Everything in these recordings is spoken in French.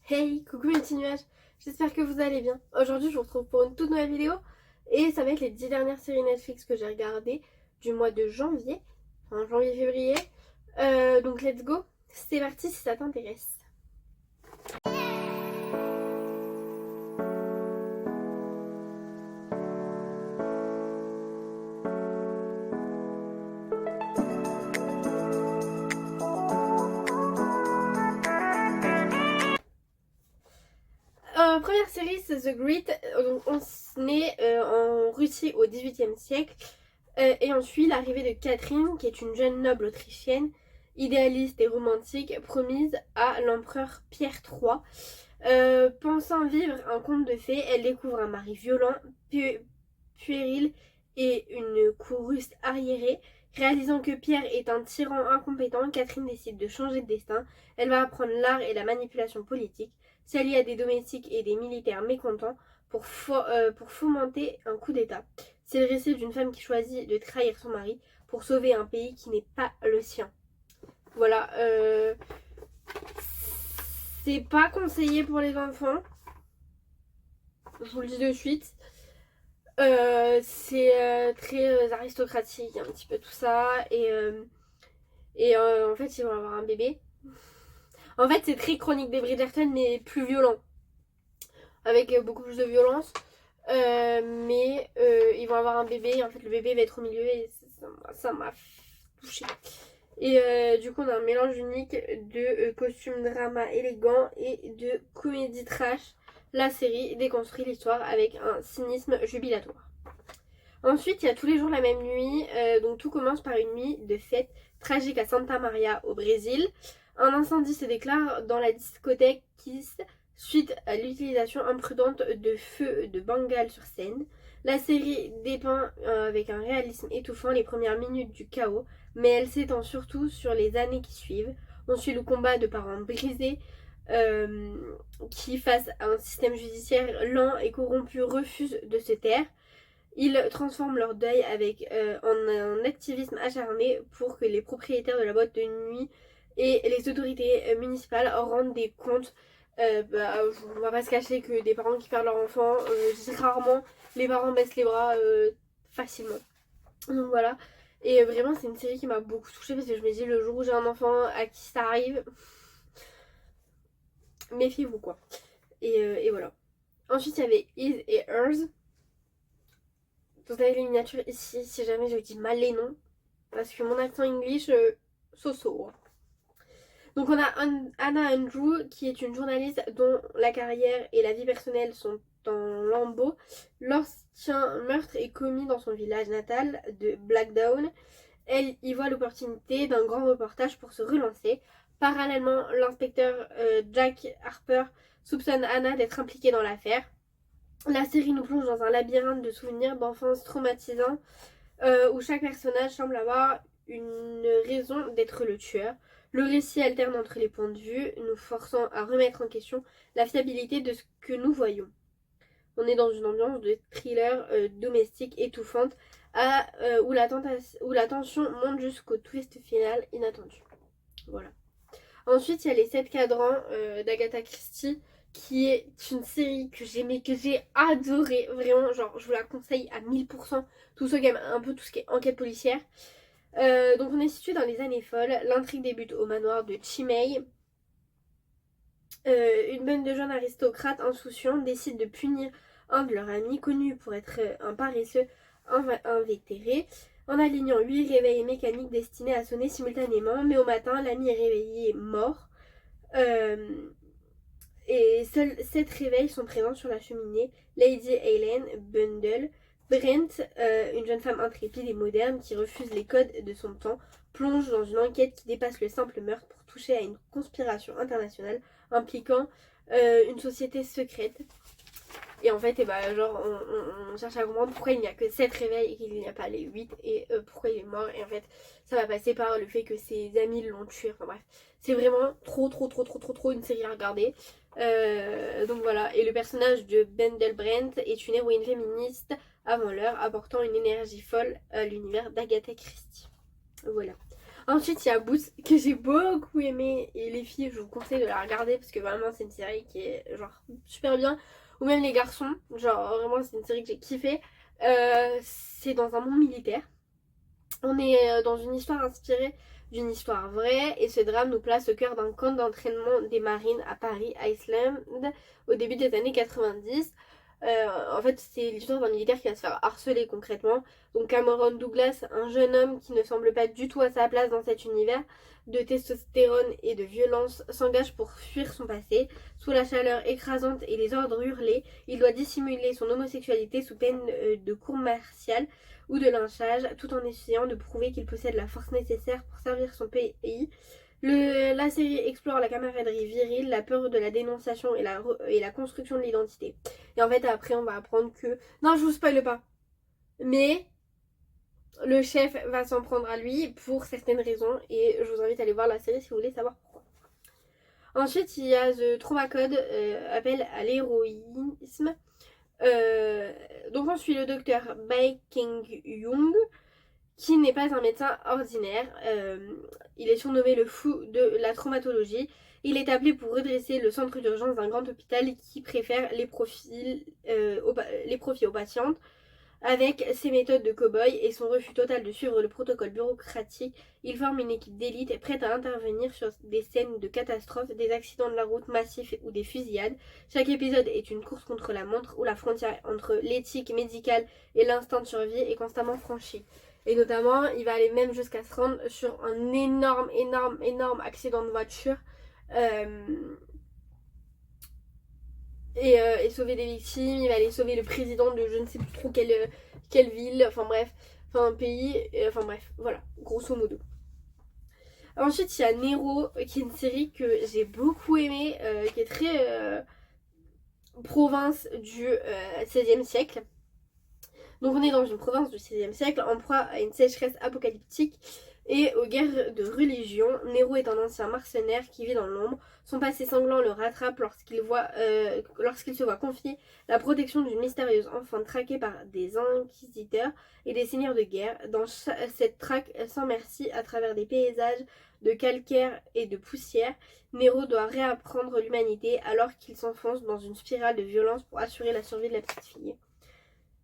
Hey, coucou mes petits nuages, j'espère que vous allez bien. Aujourd'hui je vous retrouve pour une toute nouvelle vidéo et ça va être les 10 dernières séries Netflix que j'ai regardées du mois de janvier, enfin janvier-février. Donc let's go, c'est parti si ça t'intéresse. Première série c'est The Great, donc on est en Russie au XVIIIe siècle et on suit l'arrivée de Catherine qui est une jeune noble autrichienne, idéaliste et romantique, promise à l'empereur Pierre III. Pensant vivre un conte de fées, elle découvre un mari violent, puéril et une cour russe arriérée. Réalisant que Pierre est un tyran incompétent, Catherine décide de changer de destin. Elle va apprendre l'art et la manipulation politique, s'allier à des domestiques et des militaires mécontents pour fomenter un coup d'État. C'est le récit d'une femme qui choisit de trahir son mari pour sauver un pays qui n'est pas le sien. Voilà, c'est pas conseillé pour les enfants. Je vous le dis de suite. C'est très aristocratique, un petit peu tout ça. En fait, ils vont avoir un bébé. En fait, c'est très Chronique des Bridgerton, mais plus violent. Avec beaucoup plus de violence. Ils vont avoir un bébé. Et en fait, le bébé va être au milieu. Et ça m'a touchée. Du coup, on a un mélange unique de costume drama élégant et de comédie trash. La série déconstruit l'histoire avec un cynisme jubilatoire. Ensuite, il y a tous les jours la même nuit. Donc tout commence par une nuit de fête tragique à Santa Maria au Brésil. Un incendie se déclare dans la discothèque Kiss suite à l'utilisation imprudente de feux de Bengale sur scène. La série dépeint avec un réalisme étouffant les premières minutes du chaos, mais elle s'étend surtout sur les années qui suivent. On suit le combat de parents brisés qui, face à un système judiciaire lent et corrompu, refusent de se taire. Ils transforment leur deuil en un activisme acharné pour que les propriétaires de la boîte de nuit et les autorités municipales rendent des comptes. On va pas se cacher que des parents qui perdent leur enfant, rarement les parents baissent les bras facilement. Donc voilà. Et vraiment, c'est une série qui m'a beaucoup touchée parce que je me dis, le jour où j'ai un enfant à qui ça arrive, méfiez-vous quoi. Et voilà. Ensuite, il y avait His et Hers. Vous avez les miniatures ici, si jamais je dis mal les noms. Parce que mon accent English, so-so. Donc on a Anna Andrew, qui est une journaliste dont la carrière et la vie personnelle sont en lambeaux lorsqu'un meurtre est commis dans son village natal de Blackdown. Elle y voit l'opportunité d'un grand reportage pour se relancer. Parallèlement, l'inspecteur Jack Harper soupçonne Anna d'être impliquée dans l'affaire. La série nous plonge dans un labyrinthe de souvenirs d'enfance traumatisants où chaque personnage semble avoir une raison d'être le tueur. Le récit alterne entre les points de vue, nous forçant à remettre en question la fiabilité de ce que nous voyons. On est dans une ambiance de thriller domestique étouffante où la tension monte jusqu'au twist final inattendu. Voilà. Ensuite, il y a les 7 cadrans d'Agatha Christie, qui est une série que j'aimais, que j'ai adorée. Vraiment, genre, je vous la conseille à 1000%. Tous ceux qui aiment un peu tout ce qui est enquête policière. Donc, on est situé dans les années folles. L'intrigue débute au manoir de Chimay. Une bande de jeunes aristocrates insouciants décident de punir un de leurs amis, connu pour être un paresseux invétéré, en alignant 8 réveils mécaniques destinés à sonner simultanément. Mais au matin, l'ami est réveillé mort. Et seuls 7 réveils sont présents sur la cheminée. Lady Helen Bundle, Brent, une jeune femme intrépide et moderne qui refuse les codes de son temps, plonge dans une enquête qui dépasse le simple meurtre pour toucher à une conspiration internationale impliquant une société secrète. Et en fait, on cherche à comprendre pourquoi il n'y a que 7 réveils et qu'il n'y a pas les 8 et pourquoi il est mort. Et en fait, ça va passer par le fait que ses amis l'ont tué. Enfin bref, c'est vraiment trop une série à regarder. Donc voilà, et le personnage de Bendel Brent est une héroïne féministe avant l'heure, apportant une énergie folle à l'univers d'Agatha Christie. Voilà. Ensuite, il y a Boots que j'ai beaucoup aimé. Et les filles, je vous conseille de la regarder parce que vraiment, c'est une série qui est genre super bien. Ou même les garçons, genre vraiment, c'est une série que j'ai kiffé. C'est dans un monde militaire. On est dans une histoire inspirée d'une histoire vraie et ce drame nous place au cœur d'un camp d'entraînement des marines à Paris, Iceland, au début des années 90. En fait, c'est l'histoire d'un militaire qui va se faire harceler concrètement. Donc Cameron Douglas, un jeune homme qui ne semble pas du tout à sa place dans cet univers de testostérone et de violence, s'engage pour fuir son passé. Sous la chaleur écrasante et les ordres hurlés, il doit dissimuler son homosexualité sous peine de cour martiale ou de lynchage, tout en essayant de prouver qu'il possède la force nécessaire pour servir son pays. La série explore la camaraderie virile, la peur de la dénonciation et la construction de l'identité. Et en fait, après, on va apprendre que... Non, je vous spoile pas. Mais le chef va s'en prendre à lui pour certaines raisons. Et je vous invite à aller voir la série si vous voulez savoir pourquoi. Ensuite, il y a The Trauma Code, appel à l'héroïsme. Donc on suit le docteur Bae King-young, qui n'est pas un médecin ordinaire. Il est surnommé le fou de la traumatologie. Il est appelé pour redresser le centre d'urgence d'un grand hôpital qui préfère les profits aux patientes. Avec ses méthodes de cow-boy et son refus total de suivre le protocole bureaucratique, il forme une équipe d'élite prête à intervenir sur des scènes de catastrophes, des accidents de la route massifs ou des fusillades. Chaque épisode est une course contre la montre où la frontière entre l'éthique médicale et l'instinct de survie est constamment franchie. Et notamment, il va aller même jusqu'à se rendre sur un énorme accident de voiture. Et sauver des victimes, il va aller sauver le président de je ne sais plus trop quelle ville, enfin bref, enfin un pays, enfin bref, voilà, grosso modo. Ensuite, il y a Nero, qui est une série que j'ai beaucoup aimée, qui est très province du XVIe siècle. Donc on est dans une province du XVIe siècle, en proie à une sécheresse apocalyptique et aux guerres de religion. Nero est un ancien mercenaire qui vit dans l'ombre. Son passé sanglant le rattrape lorsqu'il se voit confier la protection d'une mystérieuse enfant traquée par des inquisiteurs et des seigneurs de guerre. Dans cette traque sans merci à travers des paysages de calcaire et de poussière, Nero doit réapprendre l'humanité alors qu'il s'enfonce dans une spirale de violence pour assurer la survie de la petite fille.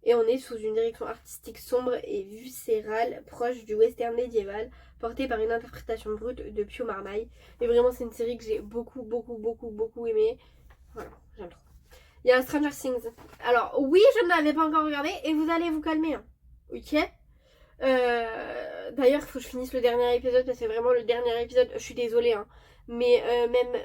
Et on est sous une direction artistique sombre et viscérale, proche du western médiéval, portée par une interprétation brute de Pio Marmaille. Et vraiment, c'est une série que j'ai beaucoup aimée. Voilà, j'aime trop. Il y a Stranger Things. Alors, oui, je ne l'avais pas encore regardé, et vous allez vous calmer. Hein. Ok. D'ailleurs, il faut que je finisse le dernier épisode, parce que vraiment, le dernier épisode, je suis désolée, hein. Mais même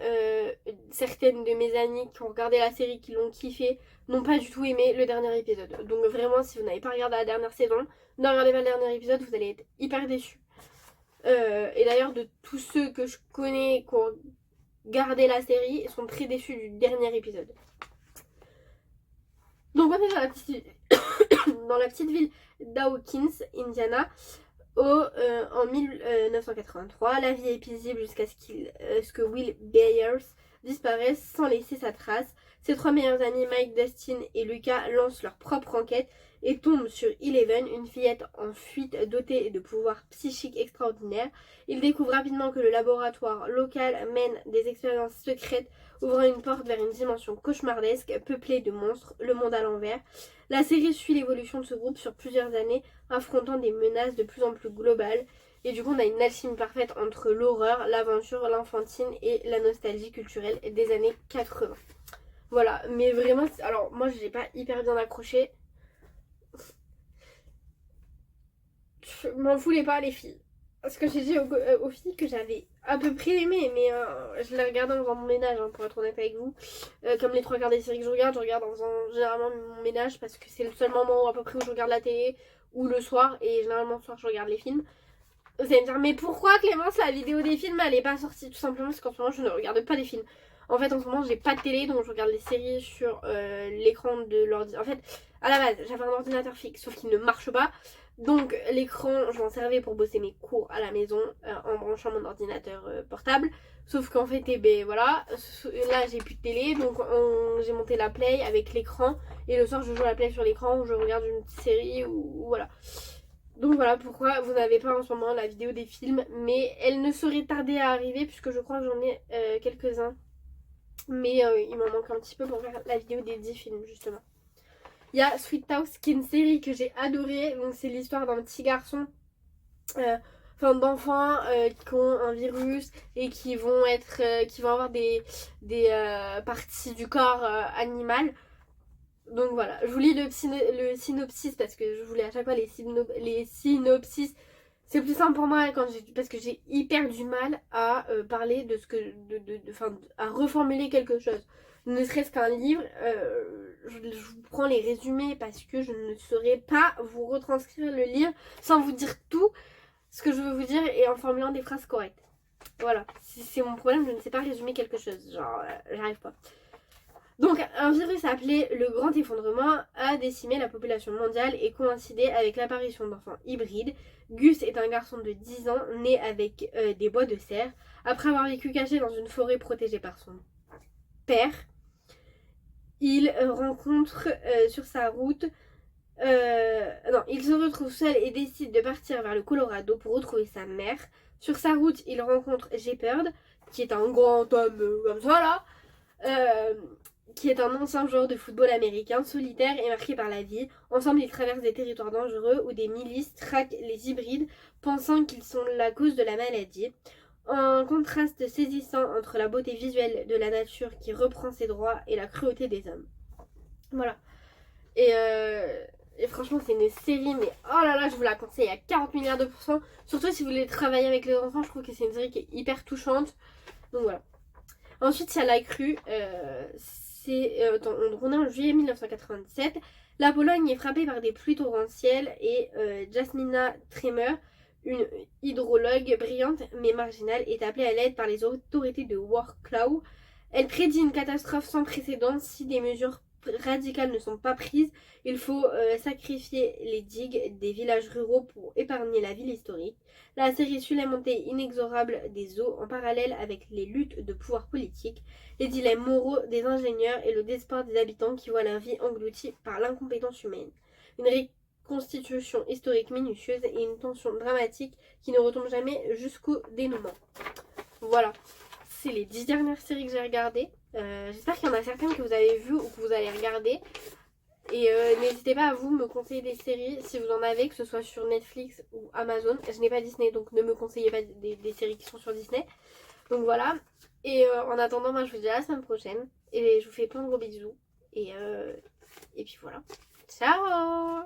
certaines de mes amies qui ont regardé la série, qui l'ont kiffé, n'ont pas du tout aimé le dernier épisode. Donc vraiment, si vous n'avez pas regardé la dernière saison, ne regardez pas le dernier épisode, vous allez être hyper déçus. Et d'ailleurs, de tous ceux que je connais qui ont regardé la série, sont très déçus du dernier épisode. Donc on est dans la petite ville d'Hawkins, Indiana, en 1983. La vie est paisible jusqu'à ce que Will Byers disparaisse sans laisser sa trace. Ses trois meilleurs amis, Mike, Dustin et Lucas, lancent leur propre enquête et tombent sur Eleven, une fillette en fuite dotée de pouvoirs psychiques extraordinaires. Ils découvrent rapidement que le laboratoire local mène des expériences secrètes ouvrant une porte vers une dimension cauchemardesque peuplée de monstres, le monde à l'envers. La série suit l'évolution de ce groupe sur plusieurs années, affrontant des menaces de plus en plus globales. Et du coup, on a une alchimie parfaite entre l'horreur, l'aventure, l'enfantine et la nostalgie culturelle des années 80. Voilà, mais vraiment, alors moi j'ai pas hyper bien accroché. Je m'en voulais pas les filles. Parce que j'ai dit aux filles que j'avais à peu près aimé, mais je les regarde en faisant mon ménage, hein, pour être honnête avec vous. Comme les trois quarts des séries que je regarde en faisant généralement mon ménage parce que c'est le seul moment où, à peu près où je regarde la télé ou le soir, et généralement le soir je regarde les films. Vous allez me dire, mais pourquoi Clémence, la vidéo des films elle est pas sortie? Tout simplement parce qu'en ce moment je ne regarde pas les films. En fait, en ce moment, j'ai pas de télé, donc je regarde les séries sur l'écran de l'ordinateur. En fait, à la base, j'avais un ordinateur fixe, sauf qu'il ne marche pas. Donc, l'écran, je m'en servais pour bosser mes cours à la maison en branchant mon ordinateur portable. Sauf qu'en fait, voilà, là, j'ai plus de télé, donc j'ai monté la Play avec l'écran. Et le soir, je joue à la Play sur l'écran, ou je regarde une petite série, ou voilà. Donc voilà pourquoi vous n'avez pas en ce moment la vidéo des films, mais elle ne saurait tarder à arriver puisque je crois que j'en ai quelques-uns. Mais il m'en manque un petit peu pour faire la vidéo des 10 films justement. Il y a Sweet House qui est une série que j'ai adorée. Donc c'est l'histoire d'un petit garçon, d'enfants qui ont un virus et qui vont avoir des parties du corps animal. Donc voilà, je vous lis le synopsis parce que je voulais à chaque fois les synopsis. C'est plus simple pour moi parce que j'ai hyper du mal à parler de ce que. À reformuler quelque chose. Ne serait-ce qu'un livre, je vous prends les résumés parce que je ne saurais pas vous retranscrire le livre sans vous dire tout ce que je veux vous dire et en formulant des phrases correctes. Voilà, c'est mon problème, je ne sais pas résumer quelque chose. Genre, j'arrive pas. Donc, un virus appelé le Grand Effondrement a décimé la population mondiale et coïncidé avec l'apparition d'enfants hybrides. Gus est un garçon de 10 ans, né avec des bois de serre. Après avoir vécu caché dans une forêt protégée par son père, il rencontre sur sa route... il se retrouve seul et décide de partir vers le Colorado pour retrouver sa mère. Sur sa route, il rencontre Jepperd, qui est un grand homme comme ça là, qui est un ancien joueur de football américain, solitaire et marqué par la vie. Ensemble, ils traversent des territoires dangereux où des milices traquent les hybrides, pensant qu'ils sont la cause de la maladie. Un contraste saisissant entre la beauté visuelle de la nature qui reprend ses droits et la cruauté des hommes. Voilà. Et franchement, c'est une série, mais oh là là, je vous la conseille à 40 milliards de pourcents. Surtout si vous voulez travailler avec les enfants, je trouve que c'est une série qui est hyper touchante. Donc voilà. Ensuite, il y a La Crue. On est en juillet 1997. La Pologne est frappée par des pluies torrentielles et Jasmina Tremer, une hydrologue brillante mais marginale, est appelée à l'aide par les autorités de Wrocław. Elle prédit une catastrophe sans précédent si des mesures radicales ne sont pas prises. Il faut sacrifier les digues des villages ruraux pour épargner la ville historique. La série suit la montée inexorable des eaux en parallèle avec les luttes de pouvoir politique, les dilemmes moraux des ingénieurs et le désespoir des habitants qui voient leur vie engloutie par l'incompétence humaine. Une reconstitution historique minutieuse et une tension dramatique qui ne retombe jamais jusqu'au dénouement. Voilà, c'est les 10 dernières séries que j'ai regardées. J'espère qu'il y en a certaines que vous avez vues ou que vous allez regarder. Et n'hésitez pas à vous me conseiller des séries si vous en avez, que ce soit sur Netflix ou Amazon. Je n'ai pas Disney, donc ne me conseillez pas des séries qui sont sur Disney. Donc voilà. Et en attendant, moi je vous dis à la semaine prochaine. Et je vous fais plein de gros bisous. Et puis voilà. Ciao!